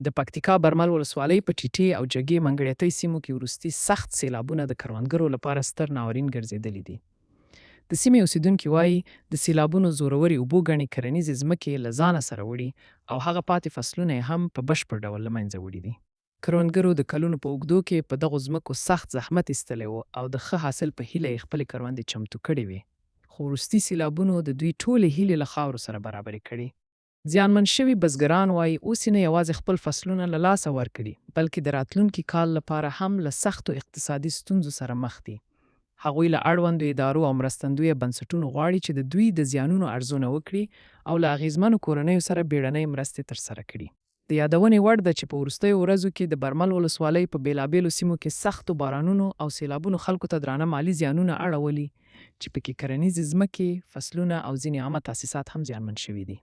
د پکتیکا برمل ولسوالۍ په ټیټې او جګې منګړیتۍ سیمو کې وروستي سخت سیلابونه د کروندګرو لپاره ستر ناورین ګرځېدلي دي. د سیمې اوسیدونکي وایي د سیلابونو زورورې اوبو ګڼې کرنیزې ځمکې له ځانه سره وړي او هغه پاتې فصلونه یې هم په بشپړ ډول له منځه وړي دي. کروندګرو د کلونو په اوږدو کې په دغو ځمکو سخت زحمت ایستلی و او د ښه حاصل په هیله یې خپلې کروندې چمتو کړې وې. خو وروستي سیلابونو د دوی ټولې هیلې له خاورو سره برابرې کړې. زیانمن شوي بزګران وایي اوس یې نه یوازې خپل فصلونه له لاسه ورکړي بلکې د راتلونکي کال لپاره هم له سختو اقتصادي ستونزو سره مخ دي. هغوی له اړوندو ادارو او مرستندویه بنسټونو غواړي چې د دوی د زیانونو ارزونه وکړي او له اغیزمنو کورنیو سره بیړنۍ مرستې ترسره کړي. د یادونې وړ ده چې په وروستیو ورځو کې د برمل ولسوالۍ په بیلابیلو سیمو کې سختو بارانونو او سیلابونو خلکو ته درانه مالي زیانونه اړولي چې پکې کرنیزې ځمکې، فصلونه او ځینې عامه تاسیسات هم زیانمن شوي دي.